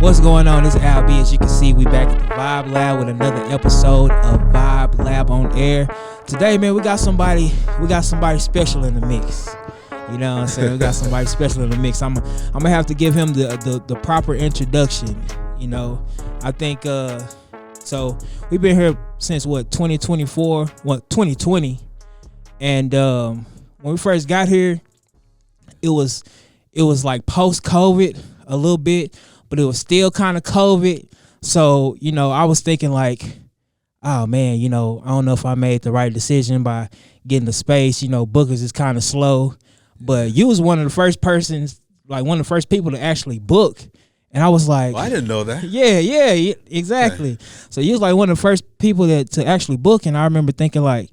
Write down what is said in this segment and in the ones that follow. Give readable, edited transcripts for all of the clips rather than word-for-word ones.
What's going on? This is Al B. As you can see, we back at the Vibe Lab with another episode of Vibe Lab on Air. Today, man, we got somebody special in the mix. You know what I'm saying? We got somebody special in the mix. I'm gonna have to give him the proper introduction. You know, I think so we've been here since 2020, and when we first got here, it was like post COVID a little bit, but it was still kind of COVID. So, you know, I was thinking like, oh man, you know, I don't know if I made the right decision by getting the space. You know, bookers is kind of slow, but you was one of the first persons, like one of the first people to actually book. And I was like, well, I didn't know that. Yeah, exactly. Okay. So you was like one of the first people to actually book. And I remember thinking like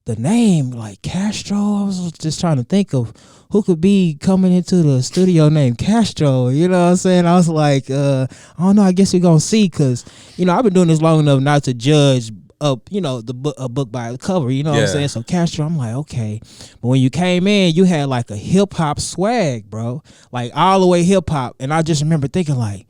the name, like Castro, I was just trying to think of who could be coming into the studio named Castro. You know what I'm saying? I was like, I don't know. I guess we're going to see, because, you know, I've been doing this long enough not to judge up, you know, a book by the cover. You know what I'm saying? So Castro, I'm like, okay. But when you came in, you had like a hip hop swag, bro. Like all the way hip hop. And I just remember thinking like,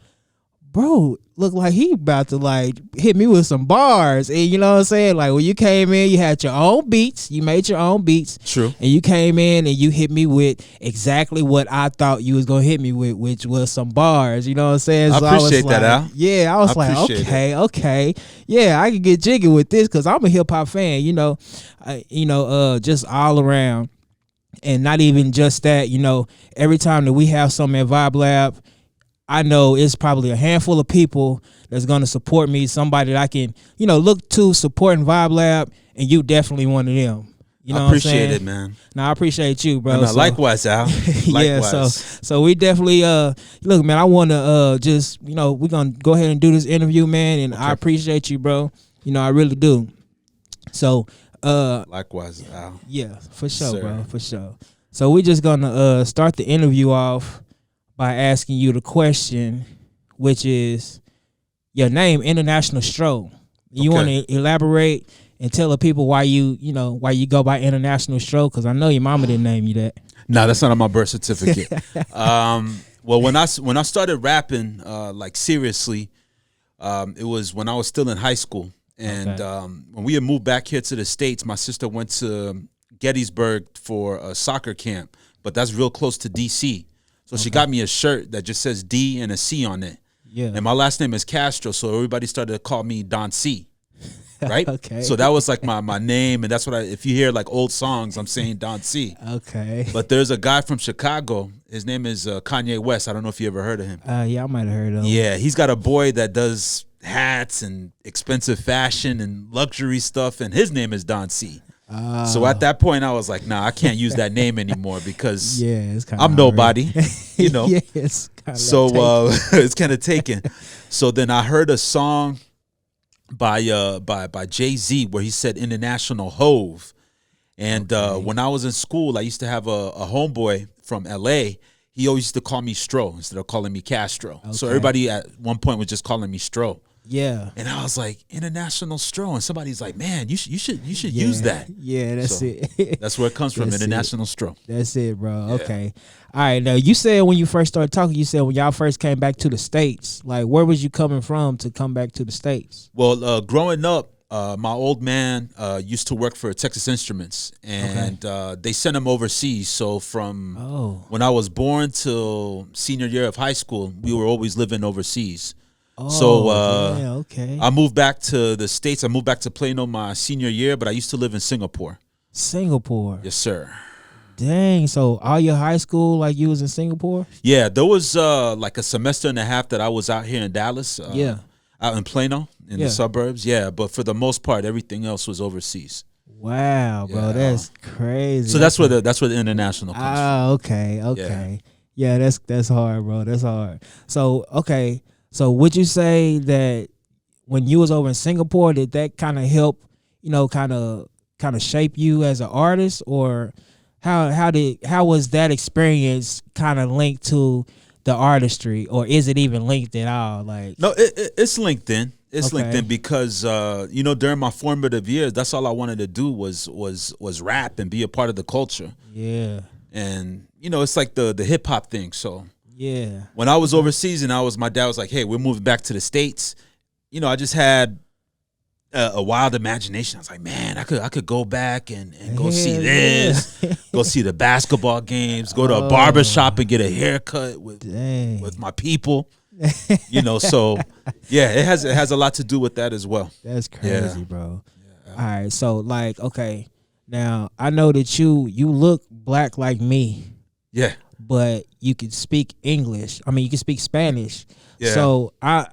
bro, look like he about to like hit me with some bars. And you know what I'm saying? Like when you came in, you had your own beats. You made your own beats. True. And you came in and you hit me with exactly what I thought you was going to hit me with, which was some bars. You know what I'm saying? So I appreciate that, Al. Yeah, I was like, okay. Yeah, I can get jiggy with this because I'm a hip hop fan, you know, just all around. And not even just that, you know, every time that we have something at Vibe Lab, I know it's probably a handful of people that's going to support me, somebody that I can, you know, look to supporting Vibe Lab, and you definitely one of them. You know I appreciate what I'm saying? It, man. No, I appreciate you, bro. So, likewise, Al. Likewise. Yeah, so we definitely, look, man, I want to just, you know, we're going to go ahead and do this interview, man, and okay. I appreciate you, bro. You know, I really do. So, likewise, Al. Yeah, for sure, sir. Bro, for sure. So we just going to start the interview off by asking you the question, which is your name, Intl Stro. You want to elaborate and tell the people why you go by Intl Stro? Because I know your mama didn't name you that. No, that's not on my birth certificate. Well, when I started rapping, like seriously, it was when I was still in high school, and when we had moved back here to the States, my sister went to Gettysburg for a soccer camp, but that's real close to D.C. So she got me a shirt that just says D and a C on it. Yeah. And my last name is Castro, so everybody started to call me Don C. Right? Okay. So that was like my name, and that's what if you hear like old songs, I'm saying Don C. Okay. But there's a guy from Chicago. His name is Kanye West. I don't know if you ever heard of him. Yeah, I might have heard of him. Yeah, he's got a boy that does hats and expensive fashion and luxury stuff, and his name is Don C. So at that point, I was like, nah, I can't use that name anymore because I'm nobody, you know. Yeah, it's kind of it's kind of taken. So then I heard a song by Jay-Z where he said International Hove. And when I was in school, I used to have a homeboy from L.A. He always used to call me Stro instead of calling me Castro. Okay. So everybody at one point was just calling me Stro. Yeah, and I was like, International Stro, and somebody's like, man, you should use that. Yeah, that's it. That's where it comes from, International Stro. That's it, bro. Yeah. Okay, all right. Now you said when you first started talking, you said when y'all first came back to the States, like where was you coming from to come back to the States? Well, growing up, my old man used to work for Texas Instruments, and they sent him overseas. So from when I was born till senior year of high school, we were always living overseas. I moved back to the States. I moved back to Plano my senior year, but I used to live in Singapore. Singapore? Yes, sir. Dang, so all your high school, like you was in Singapore? Yeah, there was like a semester and a half that I was out here in Dallas. Out in Plano, in the suburbs. Yeah, but for the most part, everything else was overseas. Wow, bro, that's crazy. So that's where the international comes from. Okay. Yeah, that's hard, bro. That's hard. So, okay. So would you say that when you was over in Singapore, did that kind of help, you know, kind of shape you as an artist, or how was that experience kind of linked to the artistry, or is it even linked at all? Like, no, it's linked in. It's linked in because you know, during my formative years, that's all I wanted to do was rap and be a part of the culture. Yeah, and you know, it's like the hip hop thing. So Yeah. When I was overseas and my dad was like, "Hey, we're moving back to the States." You know, I just had a wild imagination. I was like, man, I could go back and go see this, go see the basketball games, go to a barber shop and get a haircut with my people. You know, so yeah, it has a lot to do with that as well. That's crazy, bro. Yeah. All right, so like, okay, now I know that you look black like me. Yeah. But you can speak English. I mean, you can speak Spanish. Yeah. So I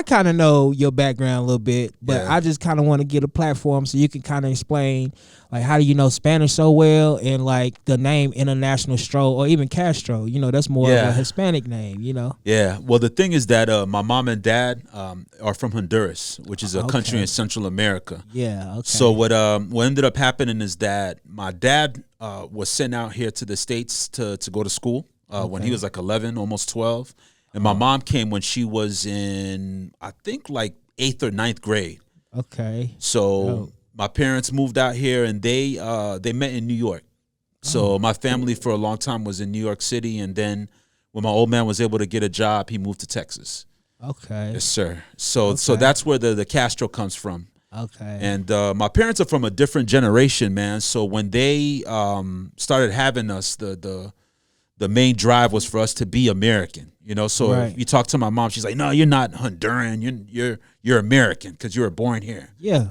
kind of know your background a little bit, but I just kind of want to get a platform so you can kind of explain, like, how do you know Spanish so well, and like the name International Stro or even Castro. You know, that's more of a Hispanic name. You know. Yeah. Well, the thing is that my mom and dad are from Honduras, which is a country in Central America. Yeah. Okay. So what ended up happening is that my dad was sent out here to the States to go to school when he was like 11, almost 12. And my mom came when she was in, I think, like 8th or 9th grade. Okay. So my parents moved out here, and they met in New York. So my family for a long time was in New York City, and then when my old man was able to get a job, he moved to Texas. Okay. Yes, sir. So that's where the Castro comes from. Okay. And my parents are from a different generation, man. So when they started having us, the main drive was for us to be American. You know, so if you talk to my mom, she's like, "No, you're not Honduran. You're American because you were born here." Yeah,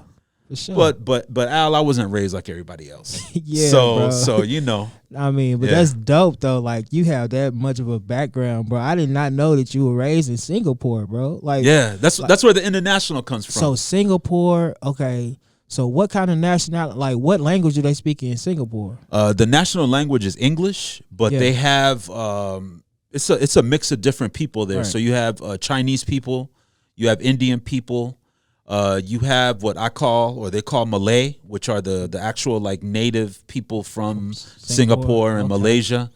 for sure. But Al, I wasn't raised like everybody else. Yeah, so you know. I mean, but that's dope though. Like, you have that much of a background, bro. I did not know that you were raised in Singapore, bro. Like, yeah, that's where the international comes from. So Singapore, okay. So what kind of nationality, like what language do they speak in Singapore? The national language is English, but they have it's a mix of different people there. Right. So you have Chinese people, you have Indian people, you have what I call, or they call Malay, which are the actual like native people from Singapore and Malaysia.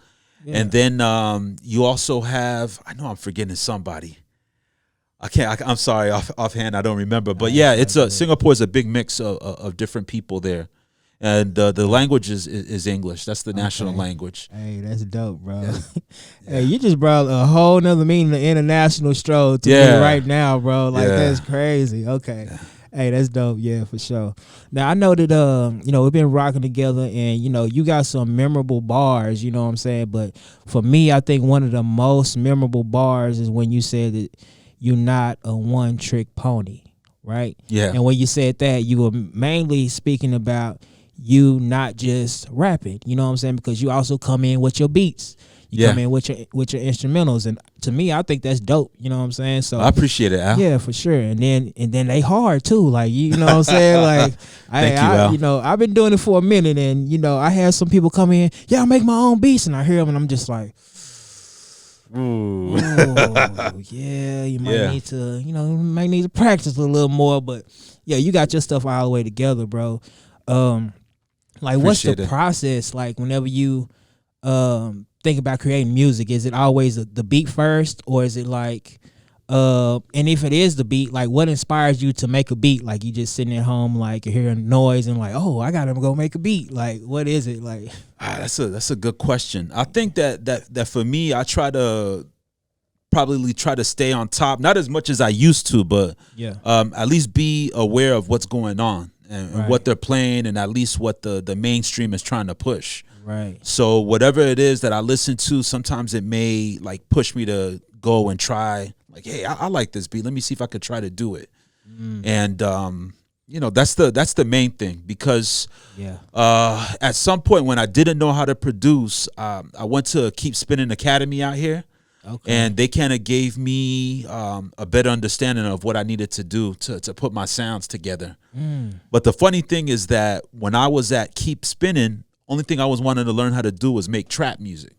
Yeah. And then you also have, I know I'm forgetting somebody. I'm sorry, offhand, I don't remember. But yeah, Singapore is a big mix of different people there. And the language is English. That's the national language. Hey, that's dope, bro. Yeah. Hey, you just brought a whole nother meaning to International Stro to me right now, bro. Like, that's crazy. Okay. Yeah. Hey, that's dope. Yeah, for sure. Now, I know that, we've been rocking together, and, you got some memorable bars, you know what I'm saying? But for me, I think one of the most memorable bars is when you said that you're not a one-trick pony, right? Yeah. And when you said that, you were mainly speaking about you not just rapping, you know what I'm saying? Because you also come in with your beats. You come in with your instrumentals, and to me, I think that's dope. You know what I'm saying? So I appreciate it, Al. Yeah, for sure. And then they hard too. Like, you know what I'm saying? Like, Thank you, Al. I've been doing it for a minute, and I had some people come in. Yeah, I make my own beats, and I hear them, and I'm just like, ooh, yeah, you might need to, practice a little more. But yeah, you got your stuff all the way together, bro. Like, what's the process like whenever you think about creating music? Is it always the beat first, or is it like, and if it is the beat, like, what inspires you to make a beat? Like, you just sitting at home, like, you're hearing noise and like, oh, I gotta go make a beat. Like, what is it like? That's a good question. I think that for me, I probably try to stay on top, not as much as I used to, but at least be aware of what's going on and what they're playing, and at least what the mainstream is trying to push. Right. So whatever it is that I listen to, sometimes it may like push me to go and try, like, hey, I like this beat. Let me see if I could try to do it. And that's the main thing, because at some point when I didn't know how to produce, I went to Keep Spinning Academy out here. Okay. And they kind of gave me a better understanding of what I needed to do to put my sounds together. But the funny thing is that when I was at Keep Spinning, only thing I was wanting to learn how to do was make trap music.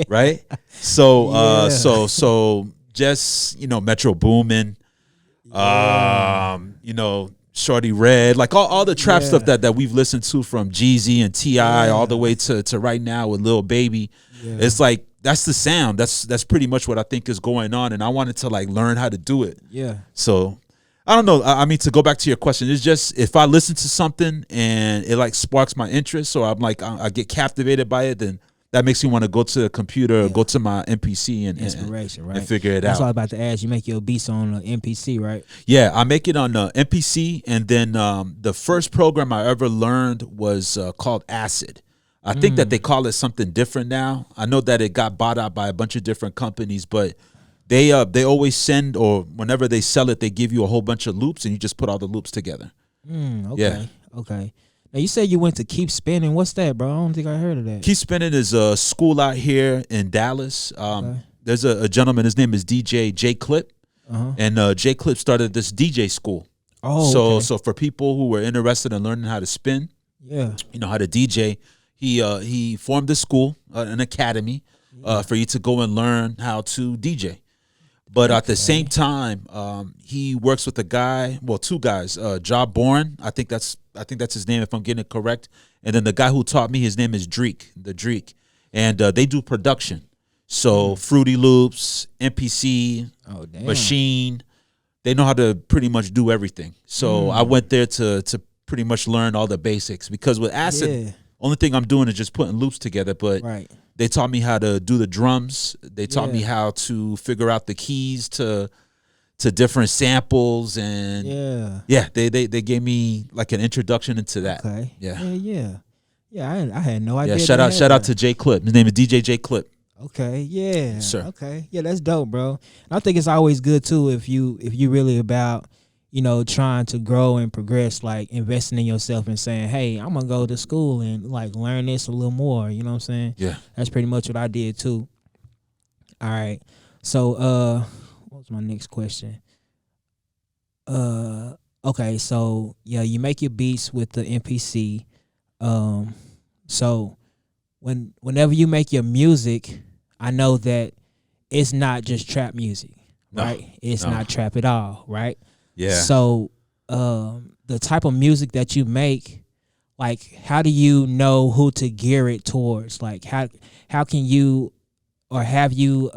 Right? So so just, Metro Boomin, Shorty Red, like all the trap stuff that we've listened to from Jeezy and T.I. all the way to right now with Lil Baby. It's like, that's the sound. That's pretty much what I think is going on, and I wanted to like learn how to do it. Yeah. So I don't know. I mean, to go back to your question, it's just if I listen to something and it like sparks my interest, or I'm like I get captivated by it, then that makes me want to go to the computer, or go to my MPC inspiration, right? And figure it That's out. what I was about to ask. You make your beats on MPC, right? Yeah, I make it on MPC, and then the first program I ever learned was called Acid. I think that they call it something different now. I know that it got bought out by a bunch of different companies, but they always send, or whenever they sell it, they give you a whole bunch of loops, and you just put all the loops together. Okay. Okay. Now you said you went to Keep Spinning. What's that, bro? I don't think I heard of that. Keep Spinning is a school out here in Dallas. There's a gentleman. His name is DJ J Clip, and J Clip started this DJ school. So for people who were interested in learning how to spin, how to DJ, he formed a school, an academy, for you to go and learn how to DJ. But at the same time, he works with a guy, well, two guys, Job Bourne, I think that's his name if I'm getting it correct, and then the guy who taught me, his name is Dreek, and they do production. So Fruity Loops, MPC, Machine, they know how to pretty much do everything. So I went there to pretty much learn all the basics, because with Acid, only thing I'm doing is just putting loops together, but they taught me how to do the drums. They taught me how to figure out the keys to different samples, and they gave me like an introduction into that. I had no idea. Shout out to J Clip. His name is DJ J Clip. Yes, sir. That's dope, bro. And I think it's always good too if you really about trying to grow and progress, like investing in yourself and saying, hey, I'm gonna go to school and like learn this a little more. You know what I'm saying? Yeah. That's pretty much what I did too. All right. So what was my next question? Okay, so you make your beats with the MPC. So whenever you make your music, I know that it's not just trap music, right? It's not trap at all, right? Yeah. So the type of music that you make, like how do you know who to gear it towards? Like how can you, or have you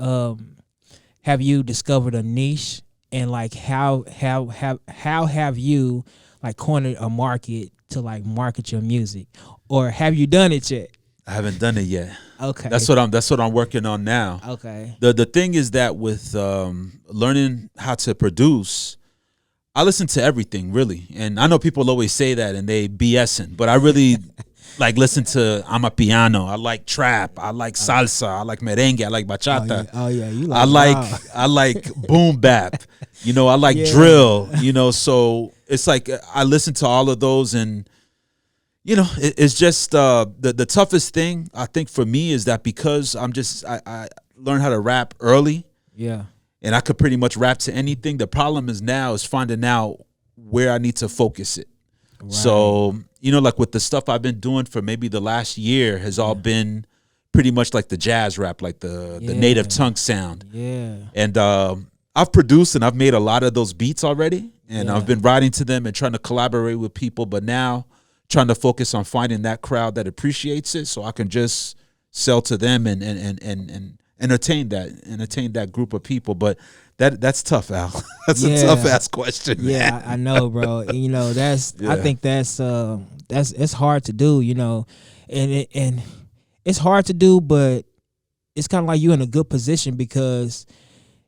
discovered a niche, and like how have you like cornered a market to like market your music, or have you done it yet? I haven't done it yet. Okay. That's what I'm working on now. Okay. The thing is that with learning how to produce, I listen to everything really, and I know people always say that and they BSing, but I really like listen to Amapiano. I like trap. I like salsa. I like merengue. I like bachata. You like I like boom bap. I like drill. So it's like I listen to all of those, and it's just the toughest thing I think for me is that because I learned how to rap early. Yeah. And I could pretty much rap to anything. The problem is finding out where I need to focus it. Right. So, like with the stuff I've been doing for maybe the last year has all been pretty much like the jazz rap, like the native tongue sound. Yeah. And I've produced and I've made a lot of those beats already. And I've been writing to them and trying to collaborate with people. But now trying to focus on finding that crowd that appreciates it so I can just sell to them and entertain that group of people. But that's tough, Al. That's a tough ass question. Yeah, I know, bro. And, I think that's it's hard to do, and it's hard to do, but it's kind of like you're in a good position because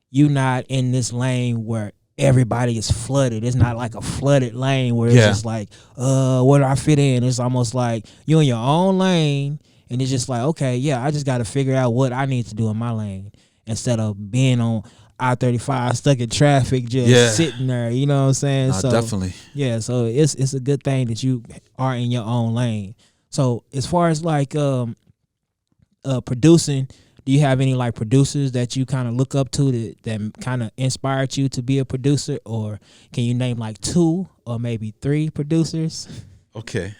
you're not in this lane where everybody is flooded. It's not like a flooded lane where it's just like, where do I fit in? It's almost like you're in your own lane. And it's just like, okay, I just got to figure out what I need to do in my lane instead of being on I-35 stuck in traffic just sitting there. You know what I'm saying? So definitely. Yeah, so it's a good thing that you are in your own lane. So as far as like producing, do you have any like producers that you kind of look up to that kind of inspired you to be a producer, or can you name like 2 or maybe 3 producers? Okay.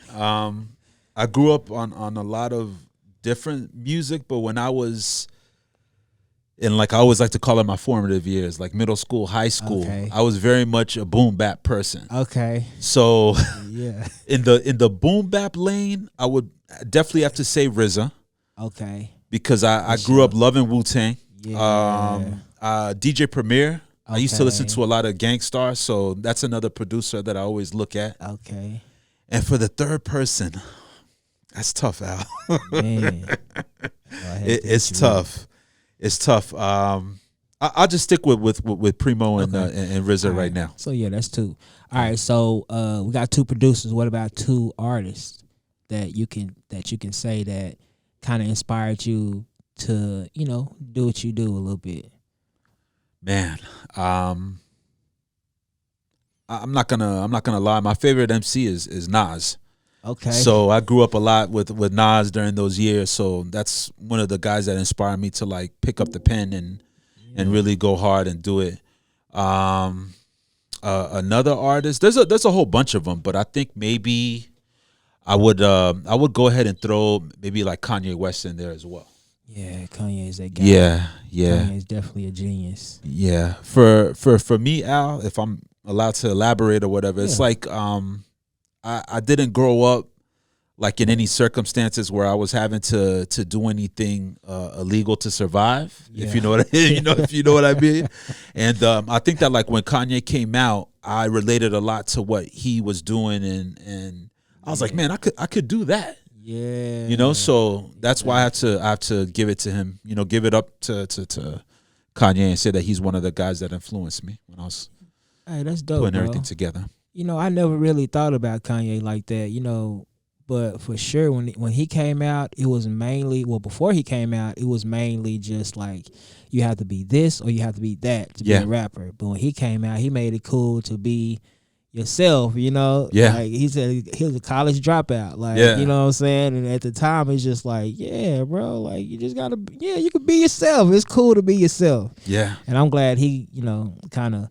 I grew up on a lot of different music, but when I was in, like, I always like to call it my formative years, like middle school, high school, I was very much a boom bap person. Okay. So in the boom bap lane, I would definitely have to say RZA. Okay. Because I grew up loving Wu-Tang. DJ Premier. I used to listen to a lot of Gangstar, so that's another producer that I always look at. Okay. And for the third person, That's tough, Al. Man, It's tough. It's tough. I'll just stick with Primo and RZA right now. So yeah, that's 2. All right, so we got 2 producers. What about 2 artists that you can say that kind of inspired you to do what you do a little bit? Man, I'm not gonna lie. My favorite MC is Nas. Okay. So I grew up a lot with Nas during those years. So that's one of the guys that inspired me to like pick up the pen and really go hard and do it. Another artist, there's a whole bunch of them, but I think maybe I would go ahead and throw maybe like Kanye West in there as well. Yeah, Kanye is that guy. Yeah. Kanye is definitely a genius. Yeah. For me, Al, if I'm allowed to elaborate or whatever, it's like I didn't grow up like in any circumstances where I was having to do anything illegal to survive. If you know what if you know what I mean. And I think that like when Kanye came out, I related a lot to what he was doing, and I was like, man, I could do that. Yeah. So that's why I have to give it to him. Give it up to Kanye and say that he's one of the guys that influenced me when I was that's dope, putting bro. everything together. I never really thought about Kanye like that, but for sure when he came out, it was mainly, before he came out, it was mainly just like you have to be this or you have to be that to be a rapper. But when he came out, he made it cool to be yourself, Yeah. Like he said he was a college dropout. Like, you know what I'm saying? And at the time it's just like, yeah, bro, like you just gotta you can be yourself. It's cool to be yourself. Yeah. And I'm glad he, kind of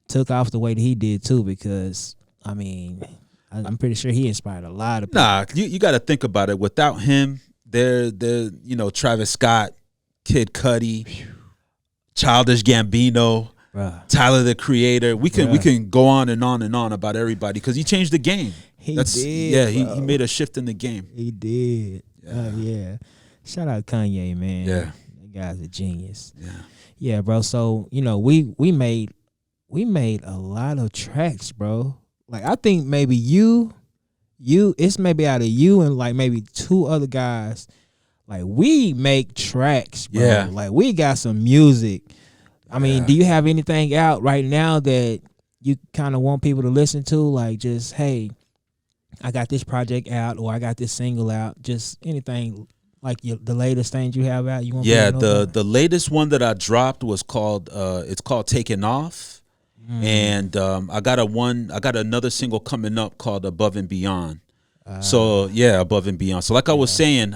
took off the way that he did too, because I mean, I'm pretty sure he inspired a lot of people. Nah, you got to think about it. Without him, there, Travis Scott, Kid Cudi, Childish Gambino, Tyler the Creator. We can go on and on and on about everybody because he changed the game. He made a shift in the game. He did. Shout out Kanye, man. Yeah, that guy's a genius. Yeah, bro. So we made a lot of tracks, bro. Like I think maybe it's maybe out of you and like maybe 2 other guys. Like we make tracks, bro. Yeah. Like we got some music. I mean, do you have anything out right now that you kind of want people to listen to? Like just, hey, I got this project out or I got this single out. Just anything like the latest things you have out. You want? Yeah, the latest one that I dropped was called it's called Taking Off. And I got another single coming up called Above and Beyond. So Above and Beyond. So like I was saying,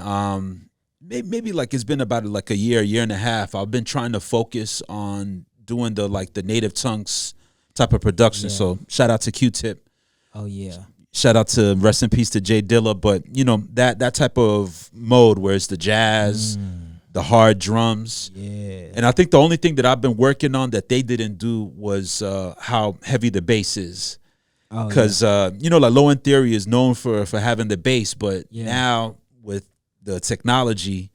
maybe like it's been about like a year and a half. I've been trying to focus on doing the native tongues type of production. So shout out to Q-Tip. Oh yeah. Shout out to rest in peace to Jay Dilla. But that type of mode where it's the jazz. The hard drums. Yeah. And I think the only thing that I've been working on that they didn't do was how heavy the bass is. Because, like Low End Theory is known for having the bass, but now with the technology,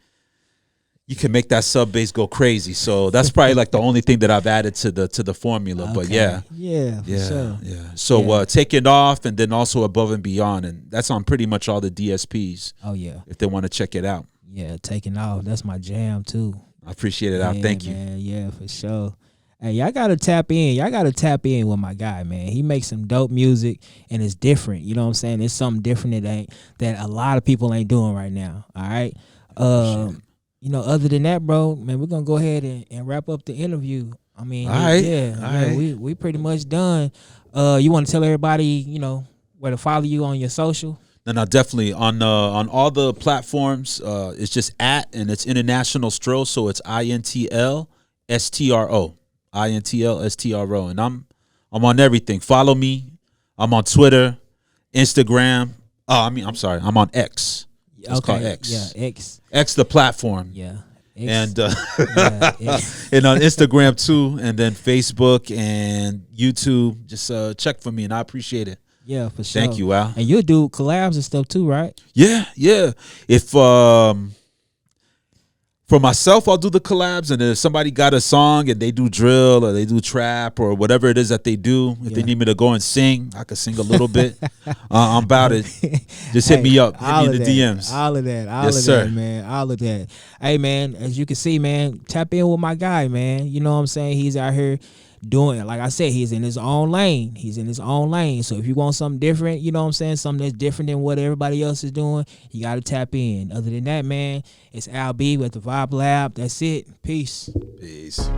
you can make that sub bass go crazy. So that's probably like the only thing that I've added to the formula. Okay. But sure. So Taking Off and then also Above and Beyond. And that's on pretty much all the DSPs. Oh, yeah. If they want to check it out. Yeah, Taking Off. That's my jam too. I appreciate it. Thank you. Man, yeah, for sure. Hey, y'all gotta tap in. Y'all gotta tap in with my guy, man. He makes some dope music and it's different. You know what I'm saying? It's something different that a lot of people ain't doing right now. All right. Other than that, bro, man, we're gonna go ahead and wrap up the interview. I mean, all right. we pretty much done. You wanna tell everybody, where to follow you on your social? No, definitely on all the platforms. It's just and it's International Stro, so it's INTL STRO, INTL STRO, and I'm on everything. Follow me. I'm on Twitter, Instagram. I'm on X. It's called X. Yeah, X. X the platform. Yeah. X. And and on Instagram too, and then Facebook and YouTube. Just check for me, and I appreciate it. Yeah, for sure. Thank you, Al. And you'll do collabs and stuff too, right? Yeah. If For myself, I'll do the collabs, and if somebody got a song and they do drill or they do trap or whatever it is that they do, if they need me to go and sing, I could sing a little bit. I'm about it. Just hit me up. Hit me in the DMs. All of that. All of that, man. All of that. Hey, man, as you can see, man, tap in with my guy, man. You know what I'm saying? He's out here doing it. Like I said, he's in his own lane. He's in his own lane. So if you want something different, you know what I'm saying, something that's different than what everybody else is doing, you got to tap in. Other than that, man, it's Al B with the Vibe Lab. That's it. Peace. Peace.